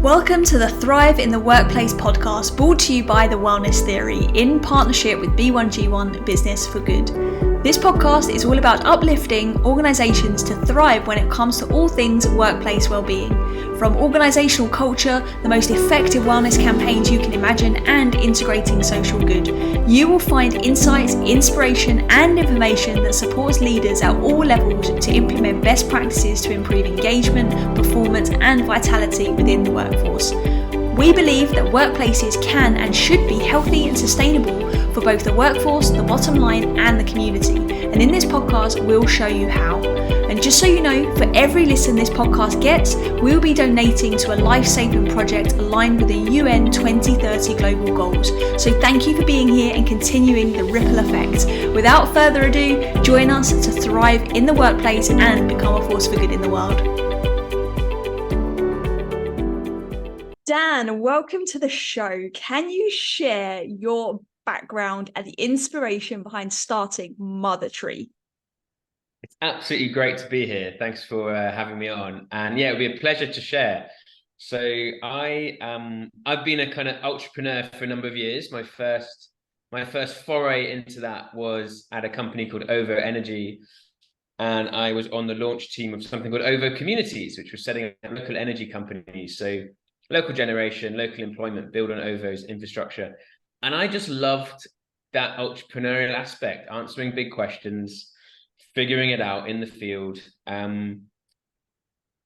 Welcome to the Thrive in the Workplace podcast, brought to you by The Wellness Theory in partnership with B1G1 Business for Good. This podcast is all about uplifting organisations to thrive when it comes to all things workplace well-being. From organisational culture, the most effective wellness campaigns you can imagine, and integrating social good. You will find insights, inspiration and information that supports leaders at all levels to implement best practices to improve engagement, performance and vitality within the workforce. We believe that workplaces can and should be healthy and sustainable for both the workforce, the bottom line and the community. And in this podcast, we'll show you how. And just so you know, for every listen this podcast gets, we'll be donating to a life-saving project aligned with the UN 2030 global goals. So thank you for being here and continuing the ripple effect. Without further ado, join us to thrive in the workplace and become a force for good in the world. Dan, welcome to the show. Can you share your background and the inspiration behind starting MotherTree? It's absolutely great to be here. Thanks for having me on. And yeah, it'll be a pleasure to share. So I've been a kind of entrepreneur for a number of years. My first foray into that was at a company called OVO Energy. And I was on the launch team of something called OVO Communities, which was setting up local energy companies. So local generation, local employment, build on OVO's infrastructure. And I just loved that entrepreneurial aspect, answering big questions, figuring it out in the field. And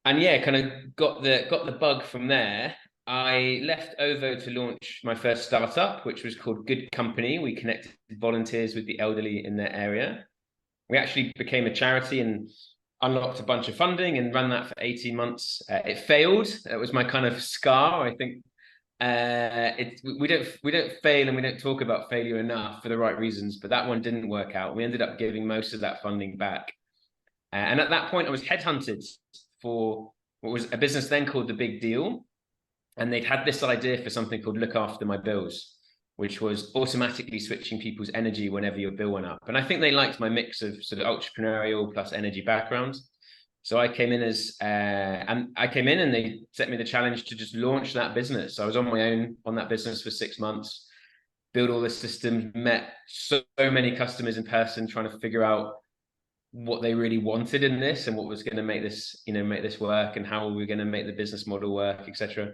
yeah, kind of got the bug from there. I left OVO to launch my first startup, which was called Good Company. We connected volunteers with the elderly in their area. We actually became a charity and unlocked a bunch of funding and ran that for 18 months. It failed. That was my kind of scar. I think we don't fail and we don't talk about failure enough for the right reasons, but that one didn't work out. We ended up giving most of that funding back. And at that point, I was headhunted for what was a business then called The Big Deal. And they'd had this idea for something called Look After My Bills, which was automatically switching people's energy whenever your bill went up. And I think they liked my mix of sort of entrepreneurial plus energy background. So I came in and they set me the challenge to just launch that business. So I was on my own on that business for 6 months, build all the systems, met so many customers in person, trying to figure out what they really wanted in this and what was going to make this work and how we were going to make the business model work, etc.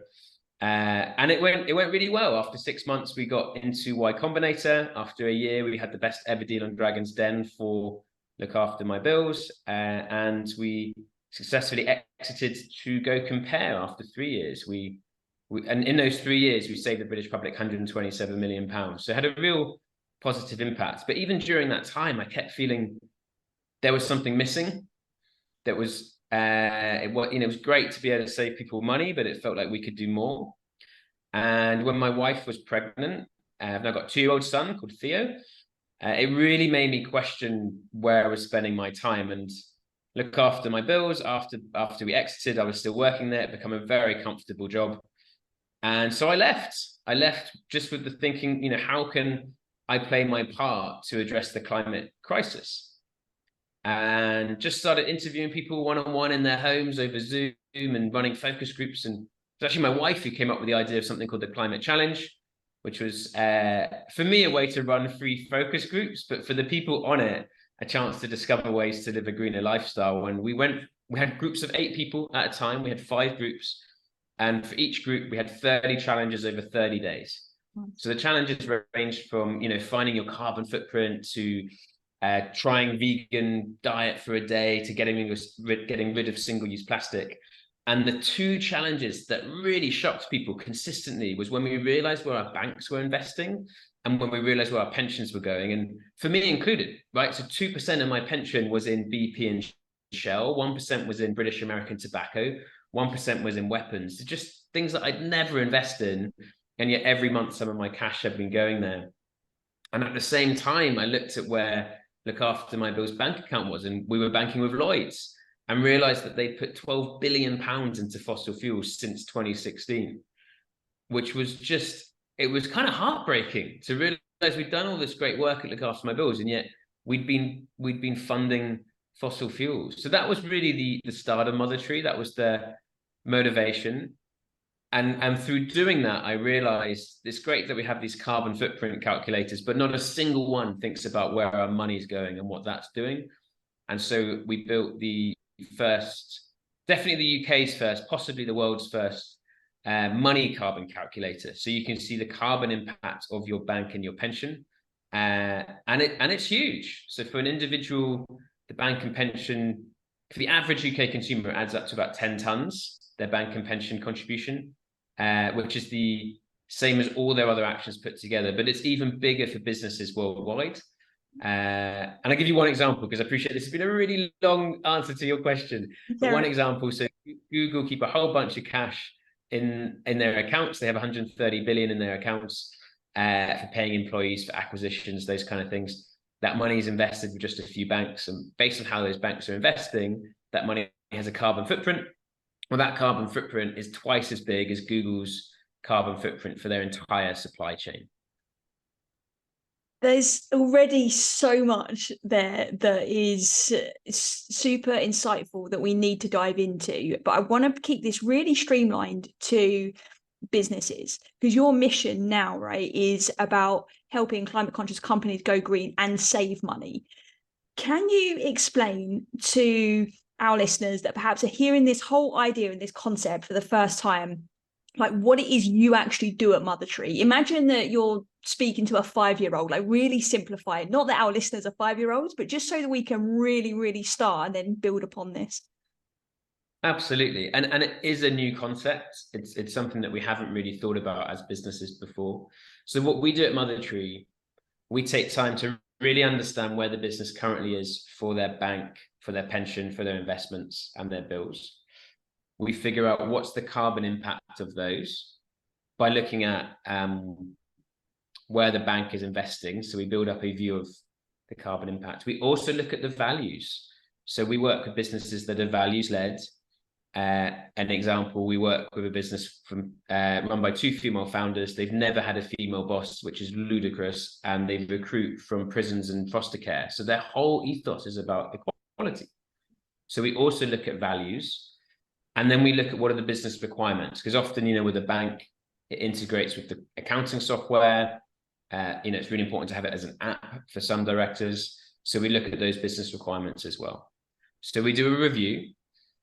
And it went really well. After 6 months, we got into Y Combinator. After a year, we had the best ever deal on Dragon's Den for Look After My Bills, and we successfully exited to go Compare after 3 years. And in those 3 years, we saved the British public £127 million. So it had a real positive impact. But even during that time, I kept feeling there was something missing. That was it was great to be able to save people money, but it felt like we could do more. And when my wife was pregnant, I've now got a 2-year-old son called Theo. It really made me question where I was spending my time and Look After My Bills. After we exited, I was still working there. It became a very comfortable job. And so I left just with the thinking, how can I play my part to address the climate crisis? And just started interviewing people one-on-one in their homes over Zoom and running focus groups. And it's actually my wife who came up with the idea of something called the Climate Challenge, which was, for me, a way to run free focus groups, but for the people on it, a chance to discover ways to live a greener lifestyle. And we had groups of 8 people at a time. We had 5 groups. And for each group, we had 30 challenges over 30 days. So the challenges ranged from, finding your carbon footprint to trying vegan diet for a day to getting rid of single-use plastic. And the 2 challenges that really shocked people consistently was when we realized where our banks were investing and when we realized where our pensions were going. And for me included, right? So 2% of my pension was in BP and Shell, 1% was in British American Tobacco, 1% was in weapons. Just things that I'd never invest in. And yet every month, some of my cash had been going there. And at the same time, I looked at where Look After My Bills bank account was, and we were banking with Lloyds, and realized that they put £12 billion into fossil fuels since 2016, which was it was kind of heartbreaking to realize we'd done all this great work at Look After My Bills, and yet we'd been funding fossil fuels. So that was really the start of MotherTree. That was the motivation. And through doing that, I realized it's great that we have these carbon footprint calculators, but not a single one thinks about where our money is going and what that's doing. And so we built the first, definitely the UK's first, possibly the world's first money carbon calculator. So you can see the carbon impact of your bank and your pension. And it's huge. So for an individual, the bank and pension, for the average UK consumer, it adds up to about 10 tons, their bank and pension contribution, which is the same as all their other actions put together. But it's even bigger for businesses worldwide. And I'll give you one example, because I appreciate this has been a really long answer to your question. But one example, so Google keep a whole bunch of cash in their accounts. They have 130 billion in their accounts for paying employees, for acquisitions, those kind of things. That money is invested with just a few banks. And based on how those banks are investing, that money has a carbon footprint. Well, that carbon footprint is twice as big as Google's carbon footprint for their entire supply chain. There's already so much there that is super insightful that we need to dive into, but I want to keep this really streamlined to businesses, because your mission now, right, is about helping climate conscious companies go green and save money. Can you explain to our listeners that perhaps are hearing this whole idea and this concept for the first time, like what it is you actually do at MotherTree? Imagine that you're speaking to a 5-year-old, like really simplify it. Not that our listeners are 5-year-olds, but just so that we can really, really start and then build upon this. Absolutely. And it is a new concept. It's something that we haven't really thought about as businesses before. So what we do at MotherTree, we take time to really understand where the business currently is for their bank, for their pension, for their investments and their bills. We figure out what's the carbon impact of those by looking at where the bank is investing. So we build up a view of the carbon impact. We also look at the values. So we work with businesses that are values-led. An example, we work with a business run by 2 female founders. They've never had a female boss, which is ludicrous, and they recruit from prisons and foster care. So their whole ethos is about equality. So we also look at values, and then we look at what are the business requirements, because often, with a bank, it integrates with the accounting software. It's really important to have it as an app for some directors. So we look at those business requirements as well. So we do a review.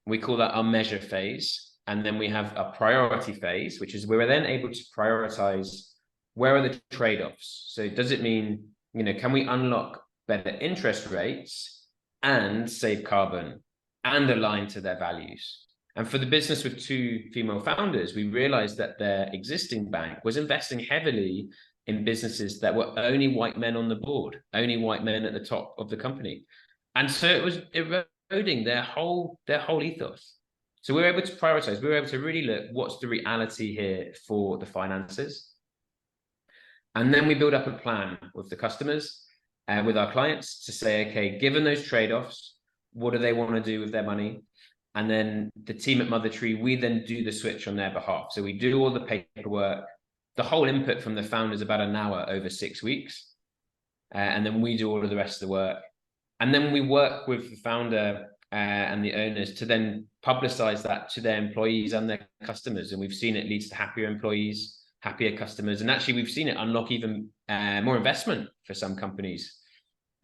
We call that our measure phase. And then we have a priority phase, which is we're then able to prioritize where are the trade-offs. So does it mean, can we unlock better interest rates and save carbon and align to their values? And for the business with 2 female founders, we realized that their existing bank was investing heavily in businesses that were only white men on the board, only white men at the top of the company. And so it was eroding their whole ethos. So we were able to prioritize. We were able to really look, what's the reality here for the finances? And then we build up a plan with the customers and with our clients to say, okay, given those trade-offs, what do they want to do with their money? And then the team at MotherTree, we then do the switch on their behalf. So we do all the paperwork. The whole input from the founder is about an hour over 6 weeks. And then we do all of the rest of the work. And then we work with the founder and the owners to then publicize that to their employees and their customers. And we've seen it leads to happier employees, happier customers. And actually, we've seen it unlock even more investment for some companies.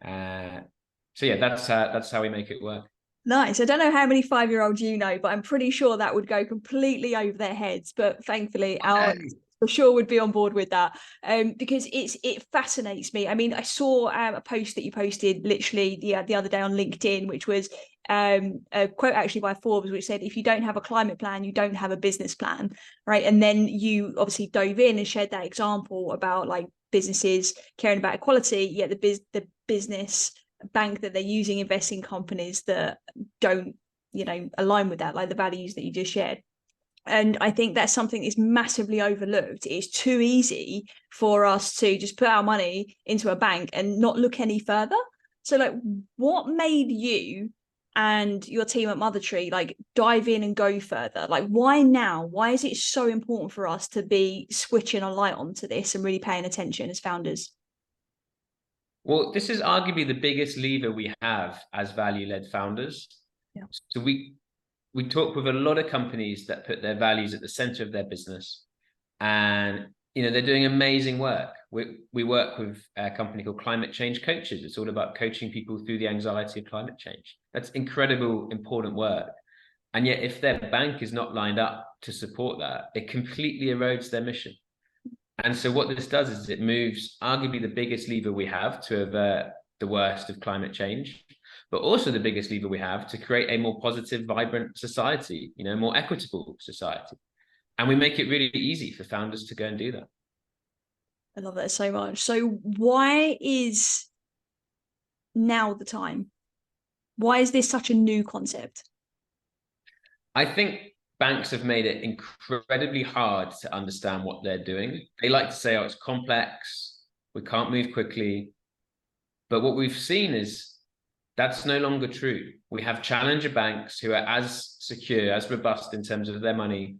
So yeah, that's how we make it work. Nice. I don't know how many 5-year-olds but I'm pretty sure that would go completely over their heads. But thankfully, our for sure would be on board with that, because it fascinates me. I mean, I saw a post that you posted literally the other day on LinkedIn, which was a quote actually by Forbes, which said, if you don't have a climate plan, you don't have a business plan, right? And then you obviously dove in and shared that example about like businesses caring about equality, yet the business bank that they're using investing in companies that don't align with that, like the values that you just shared. And I think that's something that's massively overlooked. It's too easy for us to just put our money into a bank and not look any further. So like, what made you and your team at MotherTree like dive in and go further? Like, why now? Why is it so important for us to be switching a light onto this and really paying attention as founders? Well, this is arguably the biggest lever we have as value-led founders. Yeah. So we we talk with a lot of companies that put their values at the center of their business, and they're doing amazing work. We work with a company called Climate Change Coaches. It's all about coaching people through the anxiety of climate change. That's incredible, important work. And yet, if their bank is not lined up to support that, it completely erodes their mission. And so what this does is it moves arguably the biggest lever we have to avert the worst of climate change, but also the biggest lever we have to create a more positive, vibrant society, more equitable society. And we make it really easy for founders to go and do that. I love that so much. So why is now the time? Why is this such a new concept? I think banks have made it incredibly hard to understand what they're doing. They like to say, oh, it's complex, we can't move quickly. But what we've seen is that's no longer true. We have challenger banks who are as secure, as robust in terms of their money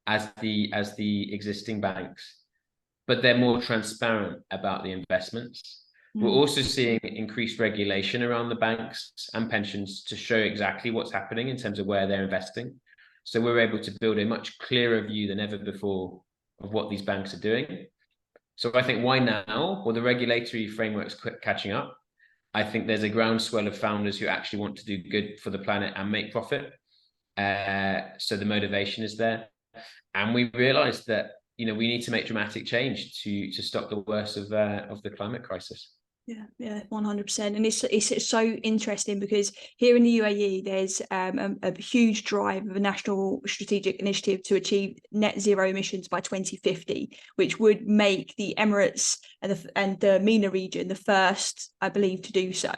as the existing banks, but they're more transparent about the investments. We're also seeing increased regulation around the banks and pensions to show exactly what's happening in terms of where they're investing. So we're able to build a much clearer view than ever before of what these banks are doing. So I think why now? Well, the regulatory framework's catching up. I think there's a groundswell of founders who actually want to do good for the planet and make profit. So the motivation is there. And we realized that we need to make dramatic change to stop the worst of the climate crisis. Yeah, 100%. And it's so interesting because here in the UAE, there's a huge drive of a national strategic initiative to achieve net zero emissions by 2050, which would make the Emirates and the MENA region the first, I believe, to do so.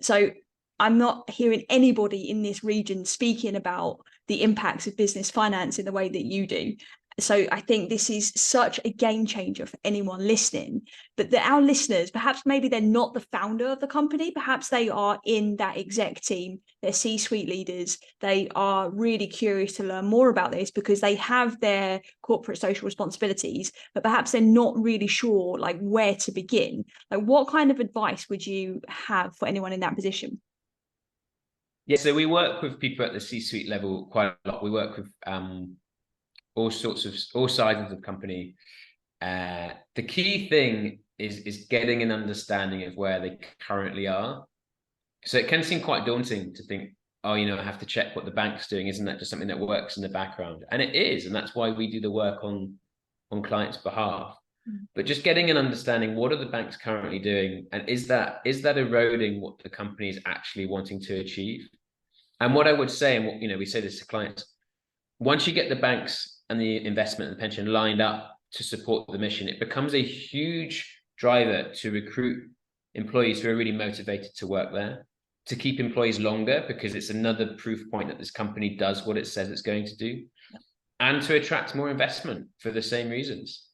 So I'm not hearing anybody in this region speaking about the impacts of business finance in the way that you do. So I think this is such a game changer for anyone listening, but that our listeners, perhaps maybe they're not the founder of the company, perhaps they are in that exec team, they're C-suite leaders, they are really curious to learn more about this because they have their corporate social responsibilities, but perhaps they're not really sure like where to begin. Like what kind of advice would you have for anyone in that position? Yeah, so we work with people at the C-suite level quite a lot. We work with all sides of the company. The key thing is getting an understanding of where they currently are. So it can seem quite daunting to think, oh, I have to check what the bank's doing. Isn't that just something that works in the background? And it is, and that's why we do the work on clients' behalf. But just getting an understanding, what are the banks currently doing? And is that eroding what the company is actually wanting to achieve? And what I would say, and what we say this to clients, once you get the banks and the investment and the pension lined up to support the mission, it becomes a huge driver to recruit employees who are really motivated to work there, to keep employees longer, because it's another proof point that this company does what it says it's going to do, and to attract more investment for the same reasons.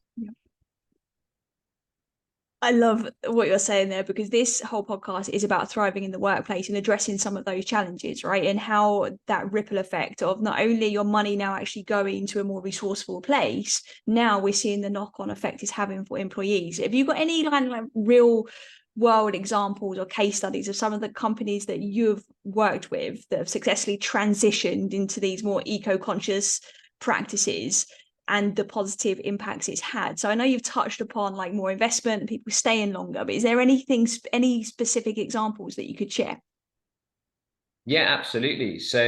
I love what you're saying there, because this whole podcast is about thriving in the workplace and addressing some of those challenges, right? And how that ripple effect of not only your money now actually going to a more resourceful place, now we're seeing the knock-on effect it's having for employees. Have you got any kind of like real world examples or case studies of some of the companies that you've worked with that have successfully transitioned into these more eco-conscious practices and the positive impacts it's had? So I know you've touched upon like more investment and people staying longer, but is there any specific examples that you could share? Yeah, absolutely. So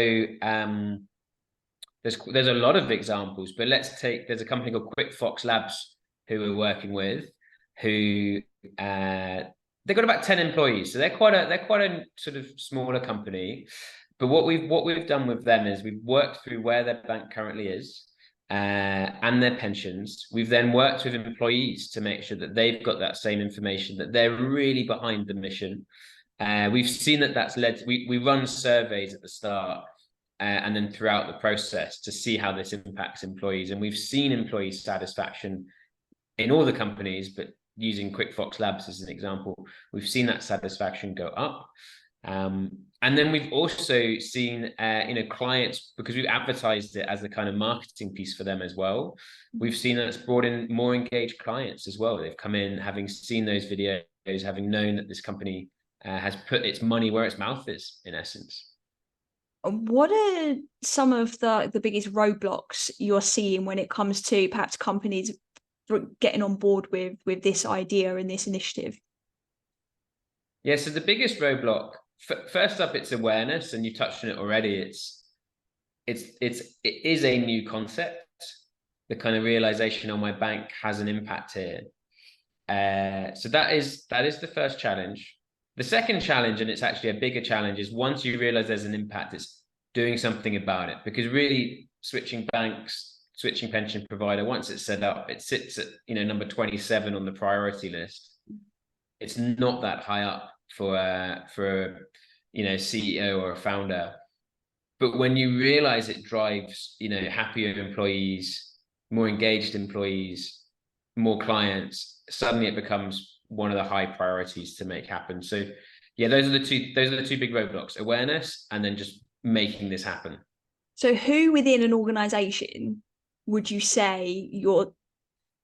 there's a lot of examples, but there's a company called Quick Fox Labs who we're working with, who they've got about 10 employees. So they're quite a sort of smaller company. But what we've done with them is we've worked through where their bank currently is, and their pensions. We've then worked with employees to make sure that they've got that same information, that they're really behind the mission. We've seen that's led, we run surveys at the start and then throughout the process to see how this impacts employees. And we've seen employee satisfaction in all the companies, but using Quick Fox Labs as an example, we've seen that satisfaction go up. And then we've also seen, clients, because we've advertised it as a kind of marketing piece for them as well. We've seen that it's brought in more engaged clients as well. They've come in having seen those videos, having known that this company has put its money where its mouth is, in essence. What are some of the biggest roadblocks you're seeing when it comes to perhaps companies getting on board with this idea and this initiative? Yeah, so the biggest roadblock, first up, it's awareness, and you touched on it already. It is a new concept. The kind of realization, on my bank has an impact here. So that is the first challenge. The second challenge, and it's actually a bigger challenge, is once you realize there's an impact, it's doing something about it. Because really, switching banks, switching pension provider, once it's set up, it sits at number 27 on the priority list. It's not that high up for a CEO or a founder. But when you realize it drives happier employees, more engaged employees, more clients, suddenly it becomes one of the high priorities to make happen. So yeah, those are the two big roadblocks: awareness and then just making this happen. So who within an organization would you say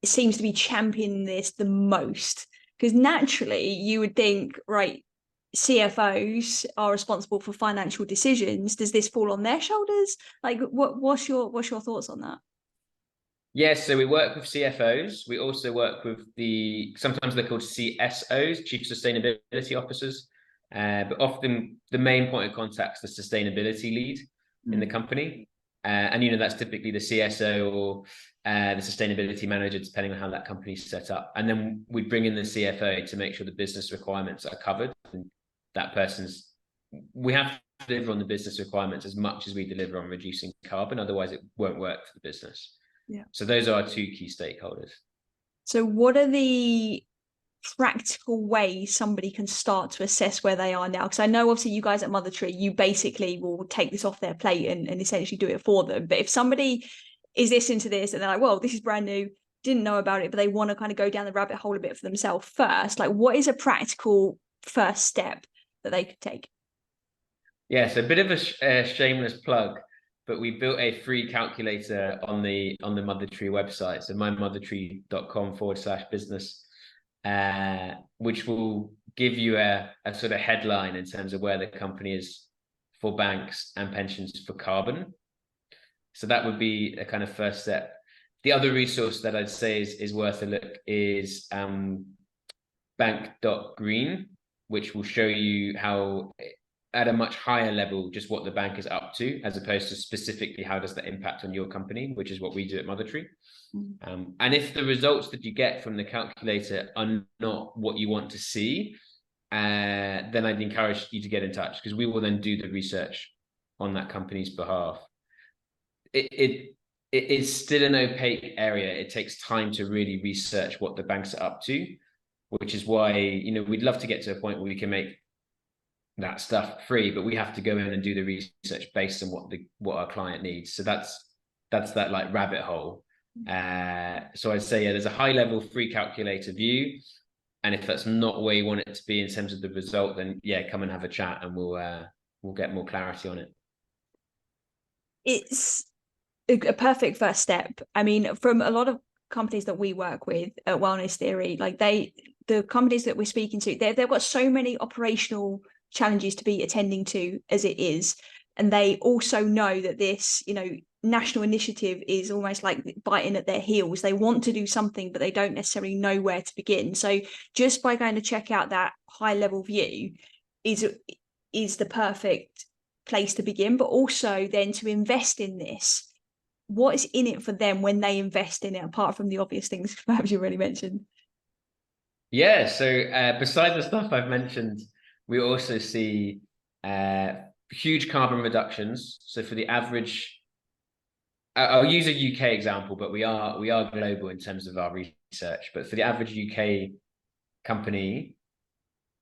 seems to be championing this the most? Because naturally you would think, right, CFOs are responsible for financial decisions. Does this fall on their shoulders? Like, what's your thoughts on that? Yes, so we work with CFOs. We also work with sometimes they're called CSOs, Chief Sustainability Officers, but often the main point of contact is the sustainability lead in the company. And that's typically the CSO or the sustainability manager, depending on how that company's set up. And then we bring in the CFO to make sure the business requirements are covered. And we have to deliver on the business requirements as much as we deliver on reducing carbon. Otherwise, it won't work for the business. Yeah. So those are our two key stakeholders. So what are the practical ways somebody can start to assess where they are now? Because I know obviously you guys at MotherTree, you basically will take this off their plate and essentially do it for them. But if somebody is listening to this and they're like, well, this is brand new, didn't know about it, but they want to kind of go down the rabbit hole a bit for themselves first, like what is a practical first step that they could take? Yeah, so a bit of a shameless plug, but we built a free calculator on the MotherTree website, so mymothertree.com/business, which will give you a sort of headline in terms of where the company is for banks and pensions for carbon. So that would be a kind of first step. The other resource that I'd say is worth a look is bank.green, which will show you how, at a much higher level, just what the bank is up to, as opposed to specifically how does that impact on your company, which is what we do at MotherTree. And if the results that you get from the calculator are not what you want to see, then I'd encourage you to get in touch, because we will then do the research on that company's behalf. It is still an opaque area. It takes time to really research what the banks are up to, which is why we'd love to get to a point where we can make that stuff free, but we have to go in and do the research based on what our client needs. So that's that like rabbit hole. So I'd say, yeah, there's a high level free calculator view, and if that's not where you want it to be in terms of the result, then yeah, come and have a chat and we'll get more clarity on it. It's a perfect first step. I mean, from a lot of companies that we work with at Wellness Theory, like the companies that we're speaking to, they've got so many operational challenges to be attending to as it is, and they also know that this national initiative is almost like biting at their heels. They want to do something, but they don't necessarily know where to begin. So just by going to check out that high level view is the perfect place to begin, but also then to invest in this. What is in it for them when they invest in it, apart from the obvious things perhaps you already mentioned? Yeah, so beside the stuff I've mentioned, we also see huge carbon reductions. So for the average, I'll use a UK example, but we are global in terms of our research. But for the average UK company,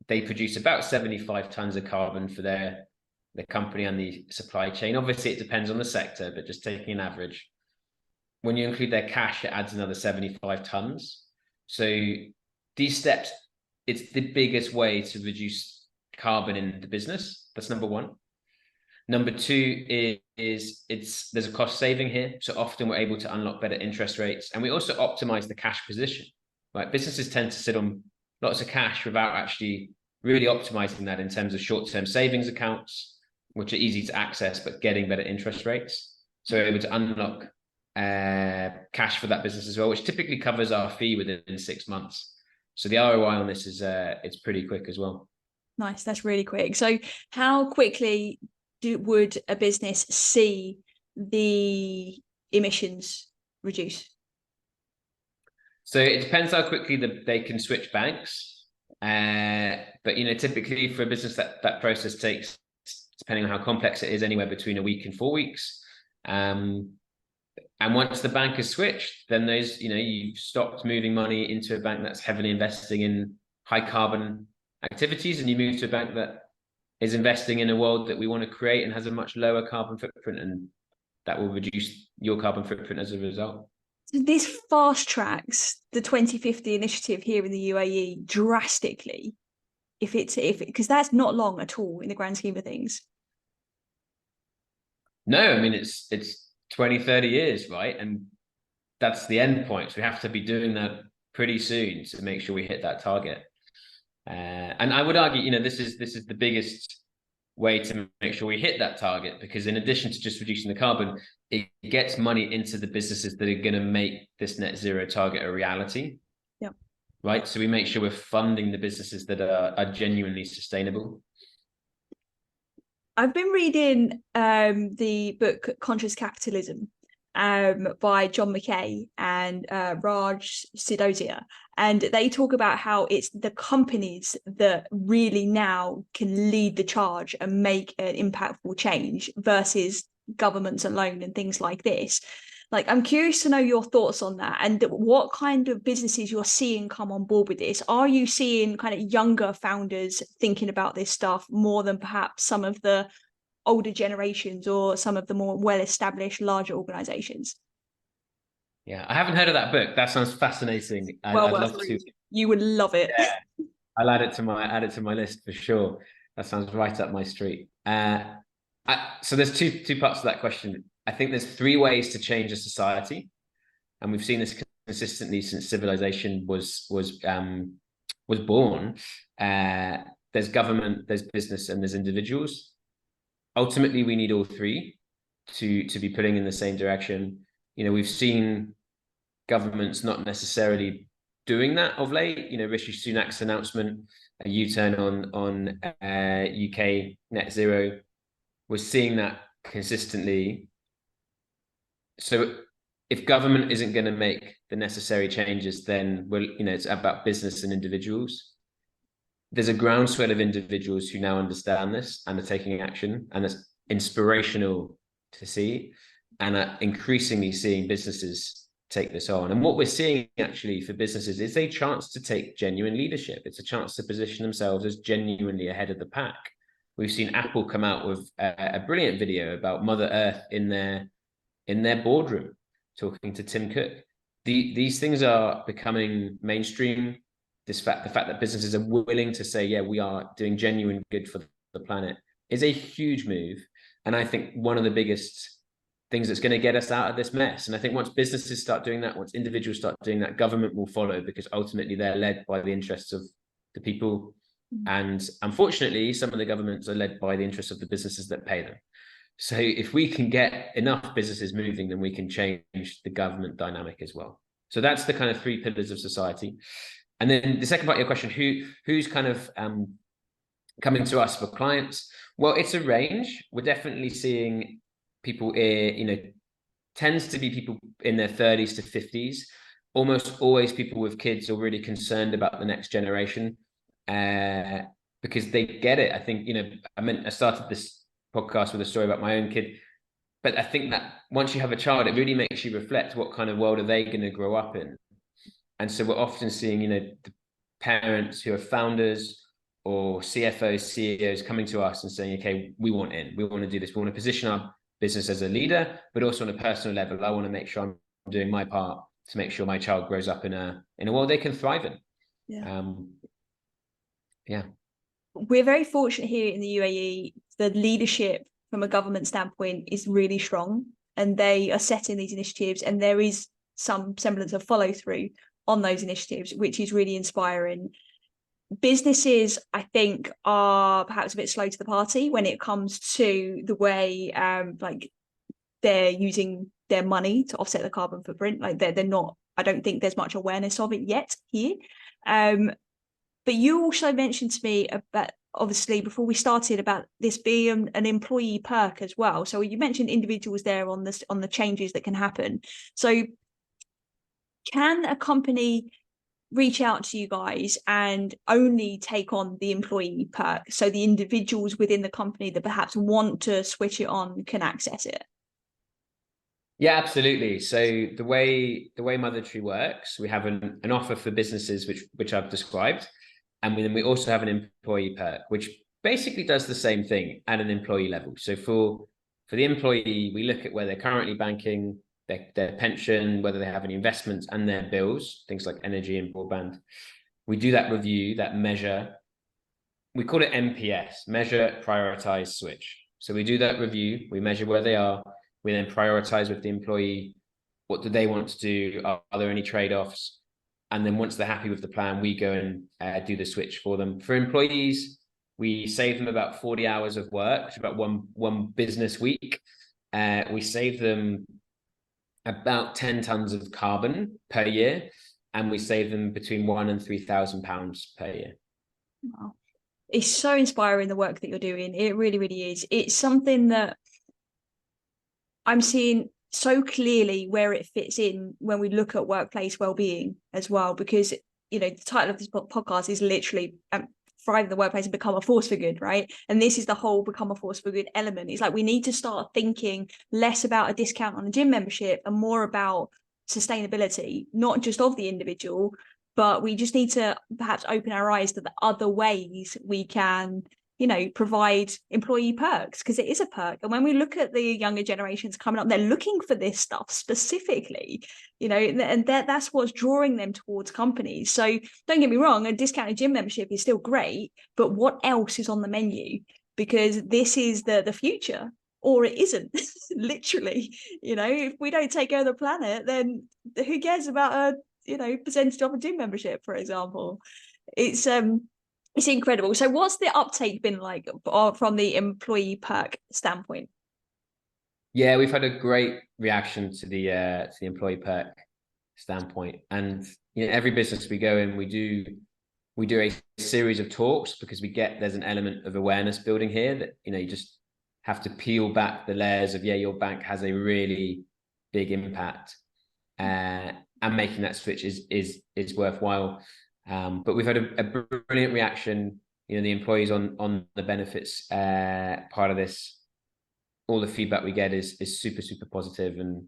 they produce about 75 tons of carbon for their company and the supply chain. Obviously, it depends on the sector, but just taking an average, when you include their cash, it adds another 75 tons. So these steps, it's the biggest way to reduce carbon in the business. That's number one. Number two is there's a cost saving here. So often we're able to unlock better interest rates, and we also optimize the cash position. Right? Businesses tend to sit on lots of cash without actually really optimizing that in terms of short-term savings accounts, which are easy to access, but getting better interest rates. So we're able to unlock cash for that business as well, which typically covers our fee within 6 months. So the ROI on this is it's pretty quick as well. Nice, that's really quick. So how quickly would a business see the emissions reduce? So it depends how quickly they can switch banks. But typically for a business that process takes, depending on how complex it is, anywhere between a week and 4 weeks. And once the bank is switched, then you've stopped moving money into a bank that's heavily investing in high carbon activities, and you move to a bank that is investing in a world that we want to create and has a much lower carbon footprint, and that will reduce your carbon footprint as a result. So this fast tracks the 2050 initiative here in the UAE drastically, because that's not long at all in the grand scheme of things. No, I mean, it's 20, 30 years, right? And that's the end point. So we have to be doing that pretty soon to make sure we hit that target. And I would argue, this is the biggest way to make sure we hit that target, because in addition to just reducing the carbon, it gets money into the businesses that are going to make this net zero target a reality. Yeah. Right. So we make sure we're funding the businesses that are genuinely sustainable. I've been reading the book Conscious Capitalism by John McKay and Raj Sidodia, and they talk about how it's the companies that really now can lead the charge and make an impactful change versus governments alone and things like this. Like, I'm curious to know your thoughts on that, and what kind of businesses you're seeing come on board with this. Are you seeing kind of younger founders thinking about this stuff more than perhaps some of the older generations or some of the more well-established larger organizations? Yeah, I haven't heard of that book. That sounds fascinating. I'd love to. You would love it. Yeah, I'll add it to my list for sure. That sounds right up my street. So there's two parts to that question. I think there's 3 ways to change a society, and we've seen this consistently since civilization was born. There's government, there's business, and there's individuals. Ultimately, we need all 3 to be putting in the same direction. We've seen governments not necessarily doing that of late. Rishi Sunak's announcement, a U-turn on UK net zero, we're seeing that consistently. So if government isn't going to make the necessary changes, then it's about business and individuals. There's a groundswell of individuals who now understand this and are taking action, and it's inspirational to see, and are increasingly seeing businesses take this on. And what we're seeing actually for businesses is a chance to take genuine leadership. It's a chance to position themselves as genuinely ahead of the pack. We've seen Apple come out with a brilliant video about Mother Earth in their boardroom, talking to Tim Cook. These things are becoming mainstream. The fact that businesses are willing to say, yeah, we are doing genuine good for the planet, is a huge move. And I think one of the biggest things that's going to get us out of this mess. And I think once businesses start doing that, once individuals start doing that, government will follow, because ultimately they're led by the interests of the people. And unfortunately, some of the governments are led by the interests of the businesses that pay them. So if we can get enough businesses moving, then we can change the government dynamic as well. So that's the kind of 3 pillars of society. And then the second part of your question, who's kind of coming to us for clients? Well, it's a range. We're definitely seeing people, tends to be people in their 30s to 50s, almost always people with kids or really concerned about the next generation, because they get it. I think, I started this podcast with a story about my own kid, but I think that once you have a child, it really makes you reflect, what kind of world are they going to grow up in? And so we're often seeing, the parents who are founders or CFOs, CEOs coming to us and saying, okay, we want to do this. We want to position our business as a leader, but also on a personal level, I want to make sure I'm doing my part to make sure my child grows up in a world they can thrive in. Yeah. We're very fortunate here in the UAE. The leadership from a government standpoint is really strong, and they are setting these initiatives, and there is some semblance of follow through on those initiatives, which is really inspiring. businesses, I think, are perhaps a bit slow to the party when it comes to the way like they're using their money to offset the carbon footprint. Like they're not, I don't think there's much awareness of it yet here. But you also mentioned to me about, obviously, before we started, about this being an employee perk as well. So you mentioned individuals there on this, on the changes that can happen. So can a company reach out to you guys and only take on the employee perk, so the individuals within the company that perhaps want to switch it on can access it? Yeah, absolutely. So the way MotherTree works, we have an offer for businesses which I've described, and then we also have an employee perk, which basically does the same thing at an employee level. So for the employee, we look at where they're currently banking, their pension, whether they have any investments, and their bills, things like energy and broadband. We do that review, that measure. We call it MPS, measure, prioritize, switch. So we do that review, we measure where they are, we then prioritize with the employee, what do they want to do? Are there any trade-offs? And then once they're happy with the plan, we go and do the switch for them. For employees, we save them about 40 hours of work, which is about one business week. We save them about 10 tons of carbon per year, and we save them between £1,000 and £3,000 per year. Wow. It's so inspiring, the work that you're doing. It really, really is. It's something that I'm seeing so clearly where it fits in when we look at workplace well-being as well, because, you know, the title of this podcast is literally thrive in the workplace and become a force for good, right? And this is the whole become a force for good element. It's like we need to start thinking less about a discount on a gym membership and more about sustainability, not just of the individual, but we just need to perhaps open our eyes to the other ways we can, you know, provide employee perks, because it is a perk. And when we look at the younger generations coming up, they're looking for this stuff specifically, you know, and that's what's drawing them towards companies. So don't get me wrong, a discounted gym membership is still great, but what else is on the menu? Because this is the future, or it isn't. Literally, you know, if we don't take care of the planet, then who cares about a, you know, percentage of a gym membership, for example? It's incredible. So what's the uptake been like from the employee perk standpoint? Yeah, we've had a great reaction to the employee perk standpoint. And, you know, every business we go in, we do a series of talks, because we get there's an element of awareness building here that, you know, you just have to peel back the layers of, yeah, your bank has a really big impact, and making that switch is worthwhile. But we've had a brilliant reaction. You know, the employees on the benefits part of this, all the feedback we get is super, super positive. And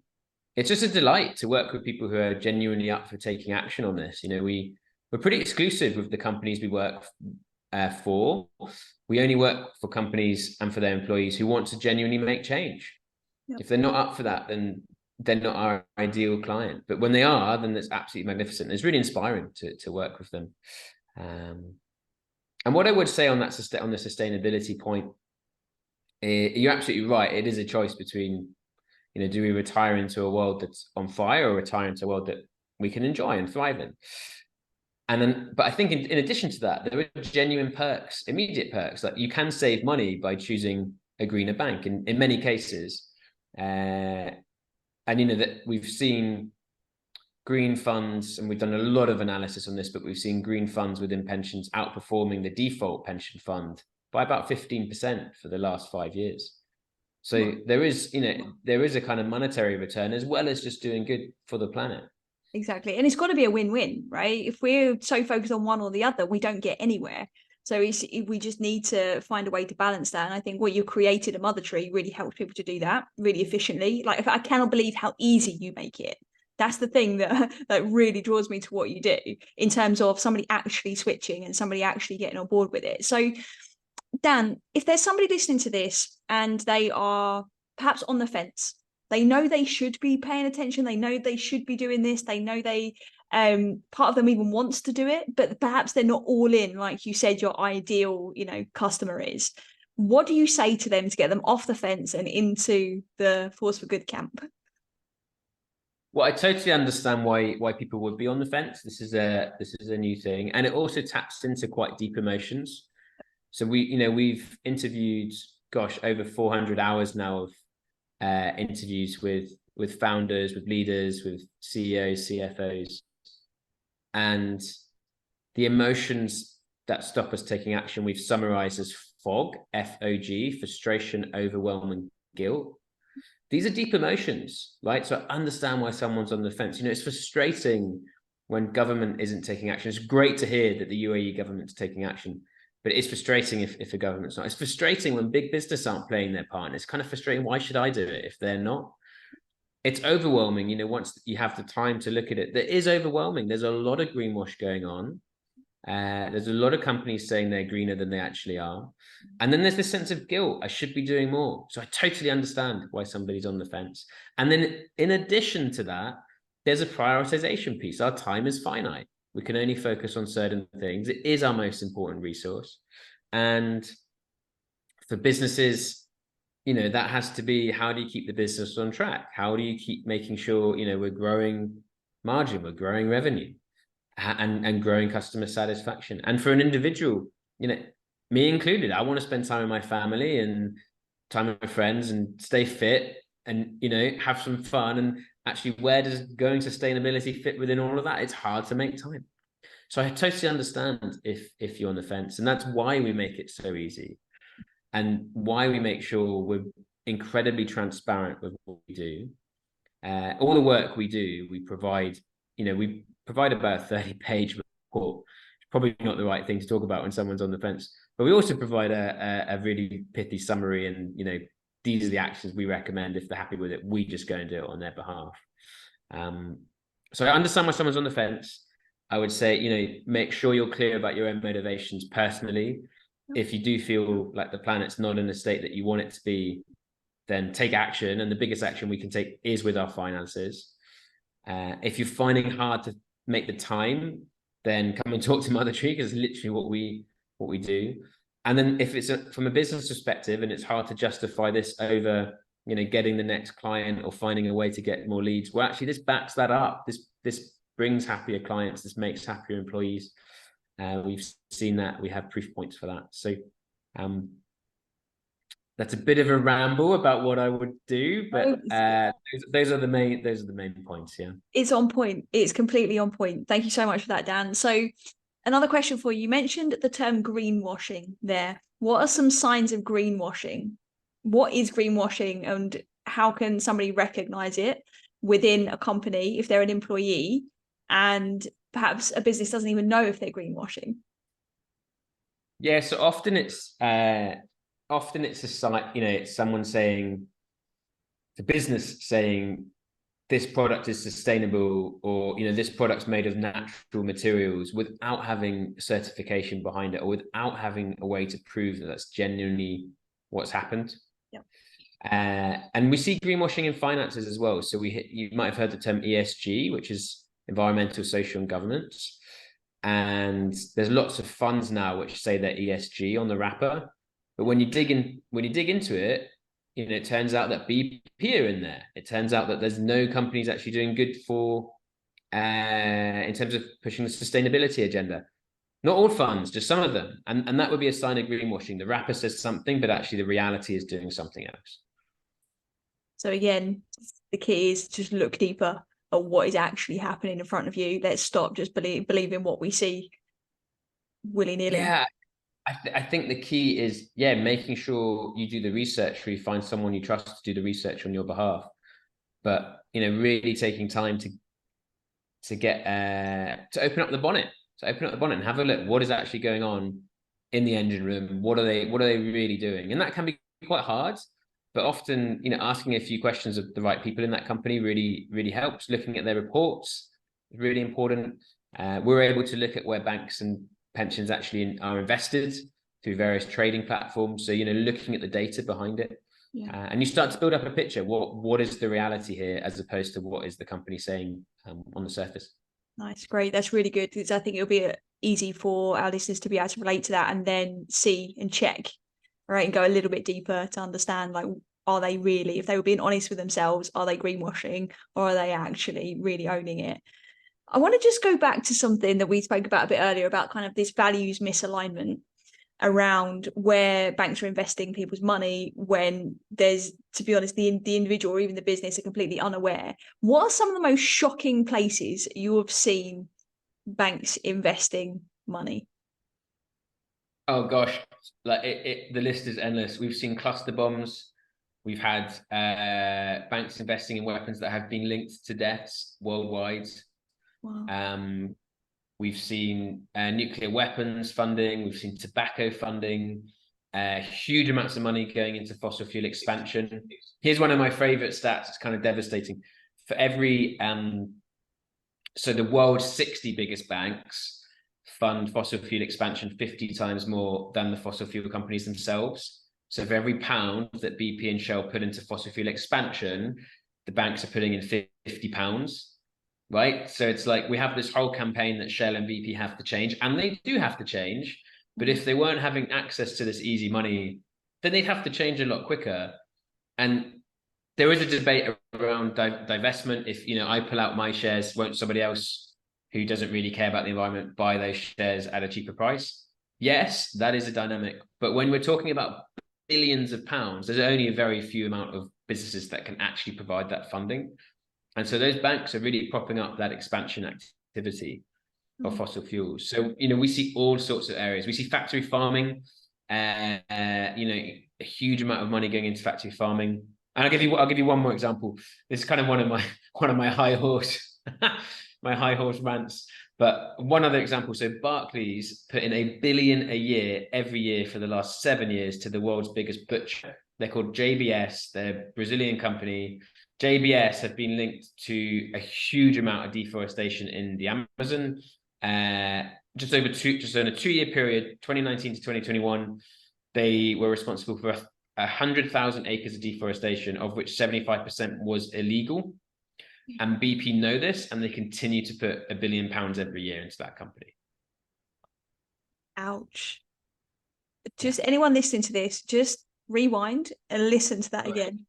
it's just a delight to work with people who are genuinely up for taking action on this. You know, we're pretty exclusive with the companies we work for. We only work for companies and for their employees who want to genuinely make change. Yep. If they're not up for that, then they're not our ideal client. But when they are, then it's absolutely magnificent. It's really inspiring to work with them. And what I would say on that, on the sustainability point, you're absolutely right. It is a choice between, you know, do we retire into a world that's on fire, or retire into a world that we can enjoy and thrive in? And then, but I think in addition to that, there are genuine perks, immediate perks. Like, you can save money by choosing a greener bank in many cases. And, you know, that we've seen green funds, and we've done a lot of analysis on this, but we've seen green funds within pensions outperforming the default pension fund by about 15% for the last 5 years. So there is, you know, there is a kind of monetary return as well as just doing good for the planet. Exactly. And it's got to be a win-win, right? If we're so focused on one or the other, we don't get anywhere. So we just need to find a way to balance that. And I think what you created at MotherTree really helps people to do that really efficiently. Like, I cannot believe how easy you make it. That's the thing that really draws me to what you do, in terms of somebody actually switching and somebody actually getting on board with it. So, Dan, if there's somebody listening to this and they are perhaps on the fence, they know they should be paying attention, they know they should be doing this, they know they part of them even wants to do it, but perhaps they're not all in, like you said your ideal, you know, customer is. What do you say to them to get them off the fence and into the Force for Good camp? Well, I totally understand why people would be on the fence. This is a new thing, and it also taps into quite deep emotions. So we've interviewed, gosh, over 400 hours now of interviews with founders, with leaders, with CEOs, CFOs, and the emotions that stop us taking action we've summarized as FOG, FOG, frustration, overwhelming guilt. These are deep emotions, right? So I understand why someone's on the fence. It's frustrating when government isn't taking action. It's great to hear that the UAE government's taking action, but it's frustrating if a government's not. It's frustrating when big business aren't playing their part. And it's kind of frustrating. Why should I do it if they're not? It's overwhelming, once you have the time to look at it. That is overwhelming. There's a lot of greenwash going on. There's a lot of companies saying they're greener than they actually are. And then there's this sense of guilt. I should be doing more. So I totally understand why somebody's on the fence. And then in addition to that, there's a prioritization piece. Our time is finite. We can only focus on certain things. It is our most important resource. And for businesses, that has to be, how do you keep the business on track? How do you keep making sure, we're growing margin, we're growing revenue, and growing customer satisfaction? And for an individual, me included, I want to spend time with my family and time with my friends and stay fit and, have some fun. And actually, where does going sustainability fit within all of that? It's hard to make time. So I totally understand if you're on the fence, and that's why we make it so easy, and why we make sure we're incredibly transparent with what we do. All the work we do, we provide about a 30-page report. It's probably not the right thing to talk about when someone's on the fence, but we also provide a really pithy summary, and these are the actions we recommend. If they're happy with it, we just go and do it on their behalf. So I understand why someone's on the fence. I would say, make sure you're clear about your own motivations personally. If you do feel like the planet's not in a state that you want it to be, then take action. And the biggest action we can take is with our finances. If you're finding it hard to make the time, then come and talk to MotherTree, because it's literally what we do. And then if it's from a business perspective and it's hard to justify this over, getting the next client or finding a way to get more leads, well, actually this backs that up. This brings happier clients. This makes happier employees. We've seen that. We have proof points for that. So that's a bit of a ramble about what I would do, but those are the main points. Yeah, it's on point. It's completely on point. Thank you so much for that, Dan. So another question for you. You mentioned the term greenwashing there. What are some signs of greenwashing? What is greenwashing, and how can somebody recognize it within a company if they're an employee, and perhaps a business doesn't even know if they're greenwashing? Yeah, so often it's a site, it's someone saying, the business saying, this product is sustainable, or this product's made of natural materials, without having certification behind it, or without having a way to prove that that's genuinely what's happened. Yeah. And we see greenwashing in finances as well. So you might have heard the term ESG, which is environmental, social, and governance. And there's lots of funds now which say they're ESG on the wrapper, but when you dig into it, it turns out that BP are in there. It turns out that there's no companies actually doing good for in terms of pushing the sustainability agenda. Not all funds, just some of them, and that would be a sign of greenwashing. The wrapper says something, but actually the reality is doing something else. So again, the key is just look deeper at what is actually happening in front of you. Let's stop just believing what we see willy-nilly. Yeah, I think the key is, making sure you do the research, or you find someone you trust to do the research on your behalf. But really taking time to get to open up the bonnet, and have a look. What is actually going on in the engine room? What are they really doing? And that can be quite hard. But often, asking a few questions of the right people in that company really, really helps. Looking at their reports is really important. We're able to look at where banks and pensions actually are invested through various trading platforms. So, looking at the data behind it. Yeah. And you start to build up a picture. What is the reality here, as opposed to what is the company saying on the surface? Nice, great. That's really good, because I think it'll be easy for our listeners to be able to relate to that, and then see and check, right, and go a little bit deeper to understand, like, are they really, if they were being honest with themselves, are they greenwashing, or are they actually really owning it? I want to just go back to something that we spoke about a bit earlier about kind of this values misalignment around where banks are investing people's money when there's, to be honest, the individual or even the business are completely unaware. What are some of the most shocking places you have seen banks investing money? Oh gosh, like the list is endless. We've seen cluster bombs. We've had banks investing in weapons that have been linked to deaths worldwide. Wow. We've seen nuclear weapons funding. We've seen tobacco funding. Huge amounts of money going into fossil fuel expansion. Here's one of my favorite stats. It's kind of devastating. For every so the world's 60 biggest banks fund fossil fuel expansion 50 times more than the fossil fuel companies themselves. So for every pound that BP and Shell put into fossil fuel expansion, the banks are putting in 50 pounds, right? So it's like we have this whole campaign that Shell and BP have to change, and they do have to change. But if they weren't having access to this easy money, then they'd have to change a lot quicker. And there is a debate around divestment. If I pull out my shares, won't somebody else who doesn't really care about the environment buy those shares at a cheaper price? Yes, that is a dynamic. But when we're talking about billions of pounds, there's only a very few amount of businesses that can actually provide that funding. And so those banks are really propping up that expansion activity of fossil fuels. So, we see all sorts of areas. We see factory farming, a huge amount of money going into factory farming. And I'll give you one more example. This is kind of one of my high horse rants. But one other example. So Barclays put in $1 billion a year every year for the last 7 years to the world's biggest butcher. They're called JBS. They're a Brazilian company. JBS have been linked to a huge amount of deforestation in the Amazon. Just on a 2-year period, 2019 to 2021, they were responsible for 100,000 acres of deforestation, of which 75% was illegal. And BP know this, and they continue to put £1 billion every year into that company. Ouch. Just anyone listening to this, just rewind and listen to that again.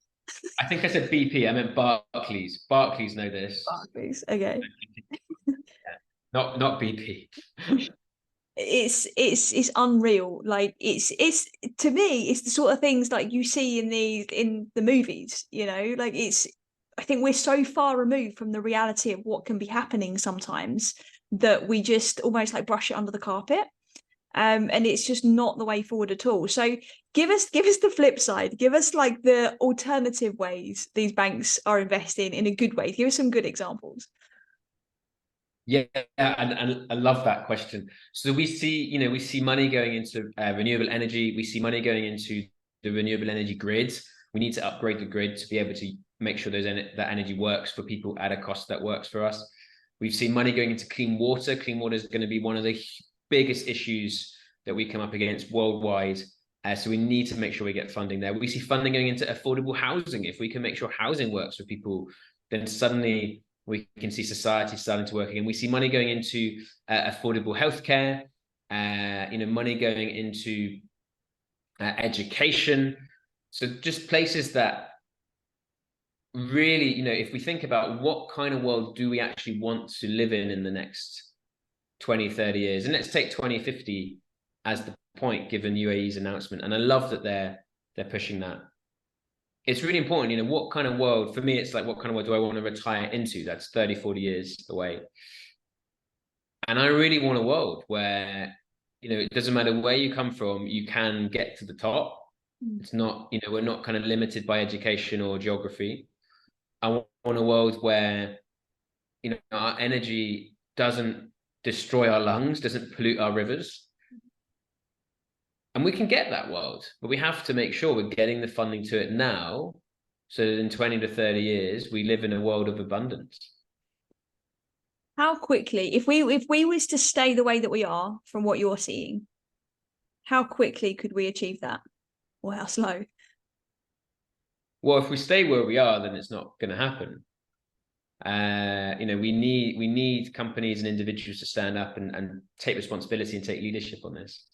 I think I said BP. I meant Barclays. Barclays know this. Barclays. Okay. Not BP. It's unreal. Like it's to me, it's the sort of things like you see in the movies, like I think we're so far removed from the reality of what can be happening sometimes that we just almost like brush it under the carpet. And it's just not the way forward at all. So give us the flip side. Give us like the alternative ways these banks are investing in a good way. Give us some good examples. Yeah, and I love that question. So we see money going into renewable energy. We see money going into the renewable energy grid. We need to upgrade the grid to be able to make sure that energy works for people at a cost that works for us. We've seen money going into clean water. Clean water is going to be one of the biggest issues that we come up against worldwide. So we need to make sure we get funding there. We see funding going into affordable housing. If we can make sure housing works for people, then suddenly we can see society starting to work again. We see money going into affordable healthcare, money going into education. So just places that really, if we think about what kind of world do we actually want to live in the next 20, 30 years, and let's take 2050 as the point, given UAE's announcement. And I love that they're pushing that. It's really important, what kind of world, for me, it's like, what kind of world do I want to retire into? That's 30, 40 years away. And I really want a world where, it doesn't matter where you come from, you can get to the top. It's not, we're not kind of limited by education or geography. I want a world where, our energy doesn't destroy our lungs, doesn't pollute our rivers. And we can get that world, but we have to make sure we're getting the funding to it now, so that in 20 to 30 years, we live in a world of abundance. How quickly, if we was to stay the way that we are from what you're seeing, how quickly could we achieve that? Or how slow? Well, if we stay where we are, then it's not going to happen. We need companies and individuals to stand up and take responsibility and take leadership on this.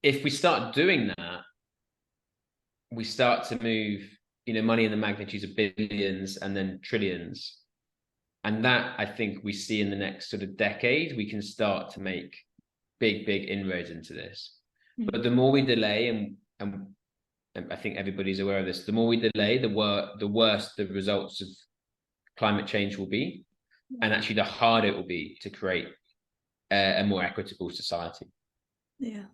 If we start doing that, we start to move, money in the magnitudes of billions and then trillions. And that, I think, we see in the next sort of decade, we can start to make big inroads into this. But the more we delay, and I think everybody's aware of this, the more we delay, the worse the results of climate change will be. And actually the harder it will be to create a more equitable society. Yeah.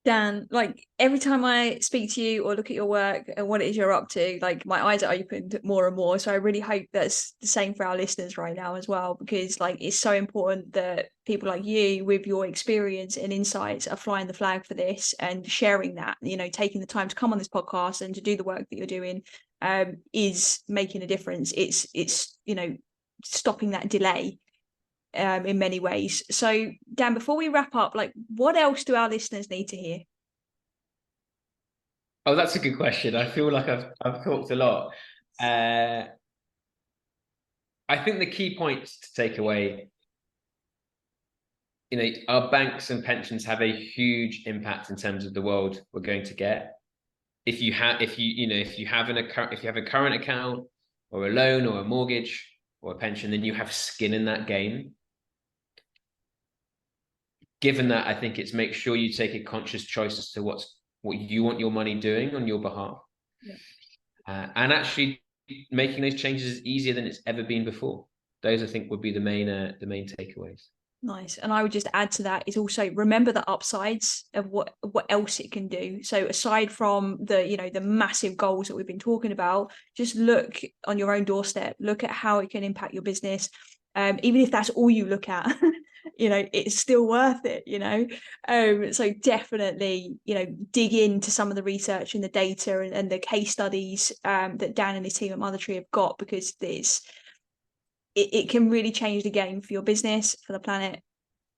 Dan, like every time I speak to you or look at your work and what it is you're up to, like my eyes are opened more and more. So I really hope that's the same for our listeners right now as well, because like it's so important that people like you with your experience and insights are flying the flag for this and sharing that, taking the time to come on this podcast and to do the work that you're doing is making a difference. It's stopping that delay in many ways. So Dan, before we wrap up, like what else do our listeners need to hear? Oh, that's a good question. I feel like I've talked a lot. I think the key points to take away, our banks and pensions have a huge impact in terms of the world we're going to get. If you have a current account or a loan or a mortgage or a pension, then you have skin in that game. Given that, I think it's make sure you take a conscious choice as to what you want your money doing on your behalf. Yeah. And actually making those changes is easier than it's ever been before. Those, I think, would be the main takeaways. Nice. And I would just add to that is also remember the upsides of what else it can do. So aside from the massive goals that we've been talking about, just look on your own doorstep, look at how it can impact your business. Even if that's all you look at, it's still worth it, so definitely, dig into some of the research and the data and the case studies that Dan and his team at MotherTree have got, because it can really change the game for your business, for the planet,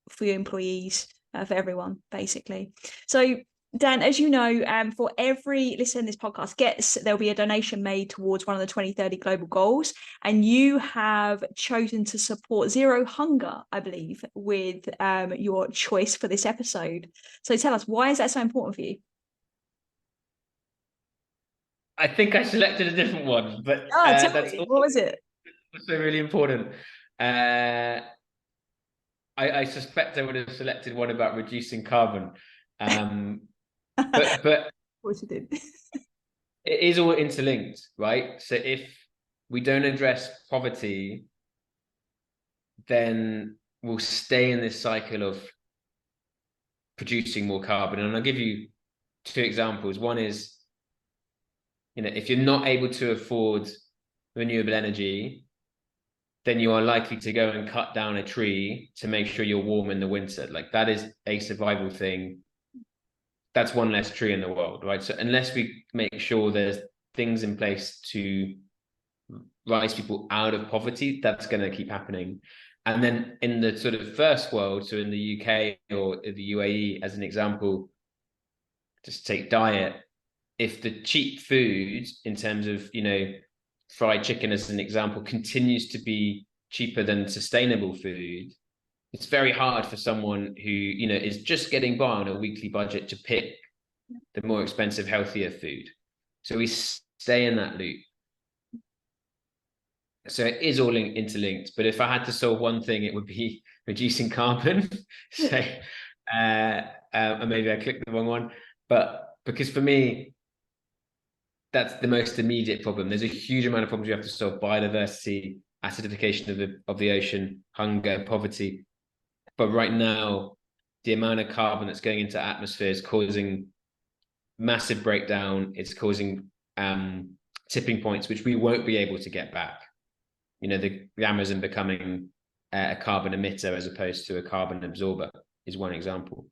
for your employees, for everyone, basically. So Dan, as you know, for every listener in this podcast there'll be a donation made towards one of the 2030 global goals. And you have chosen to support Zero Hunger, I believe, with your choice for this episode. So tell us, why is that so important for you? I think I selected a different one, but that's what was it? Also really important. I suspect I would have selected one about reducing carbon. But of course you did. It is all interlinked, right? So if we don't address poverty, then we'll stay in this cycle of producing more carbon. And I'll give you two examples. One is, if you're not able to afford renewable energy, then you are likely to go and cut down a tree to make sure you're warm in the winter. Like that is a survival thing. That's one less tree in the world, right? So unless we make sure there's things in place to rise people out of poverty, that's going to keep happening. And then in the sort of first world, so in the UK or the UAE, as an example, just take diet. If the cheap food, in terms of, fried chicken as an example, continues to be cheaper than sustainable food, it's very hard for someone who, is just getting by on a weekly budget to pick the more expensive, healthier food. So we stay in that loop. So it is all interlinked. But if I had to solve one thing, it would be reducing carbon. So maybe I clicked the wrong one. But because for me, that's the most immediate problem. There's a huge amount of problems you have to solve: biodiversity, acidification of the ocean, hunger, poverty. But right now, the amount of carbon that's going into atmosphere is causing massive breakdown. It's causing tipping points, which we won't be able to get back. The Amazon becoming a carbon emitter as opposed to a carbon absorber is one example.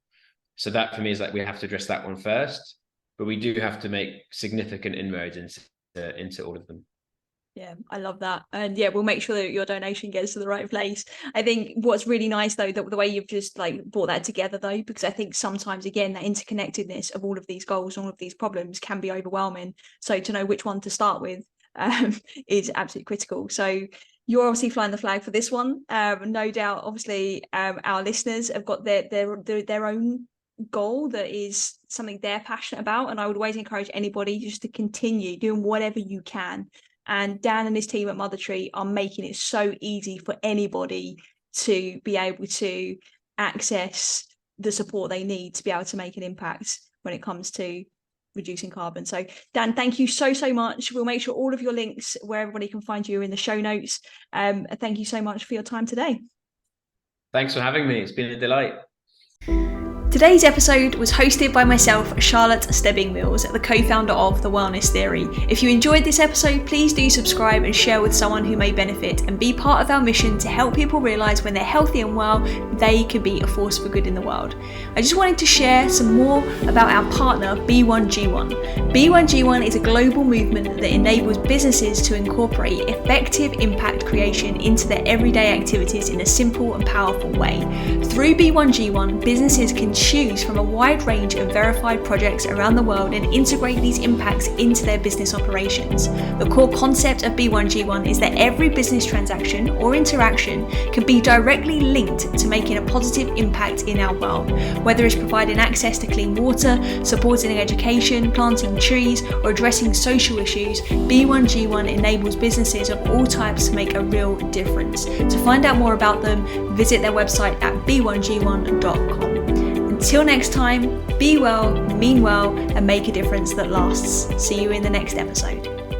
So that for me is like, we have to address that one first, but we do have to make significant inroads into all of them. Yeah, I love that. And yeah, we'll make sure that your donation gets to the right place. I think what's really nice though, that the way you've just like brought that together though, because I think sometimes again, that interconnectedness of all of these goals, all of these problems can be overwhelming. So to know which one to start with is absolutely critical. So you're obviously flying the flag for this one. No doubt, obviously, our listeners have got their own goal that is something they're passionate about. And I would always encourage anybody just to continue doing whatever you can. And Dan and his team at MotherTree are making it so easy for anybody to be able to access the support they need to be able to make an impact when it comes to reducing carbon. So Dan, thank you so much. We'll make sure all of your links where everybody can find you are in the show notes. Thank you so much for your time today. Thanks for having me. It's been a delight. Today's episode was hosted by myself, Charlotte Stebbing-Mills, the co-founder of The Wellness Theory. If you enjoyed this episode, please do subscribe and share with someone who may benefit, and be part of our mission to help people realise when they're healthy and well, they can be a force for good in the world. I just wanted to share some more about our partner, B1G1. B1G1 is a global movement that enables businesses to incorporate effective impact creation into their everyday activities in a simple and powerful way. Through B1G1, businesses can choose from a wide range of verified projects around the world and integrate these impacts into their business operations. The core concept of B1G1 is that every business transaction or interaction can be directly linked to making a positive impact in our world, whether it's providing access to clean water, supporting education, planting trees, or addressing social issues. B1G1 enables businesses of all types to make a real difference. To find out more about them, visit their website at b1g1.com. Until next time, be well, mean well, and make a difference that lasts. See you in the next episode.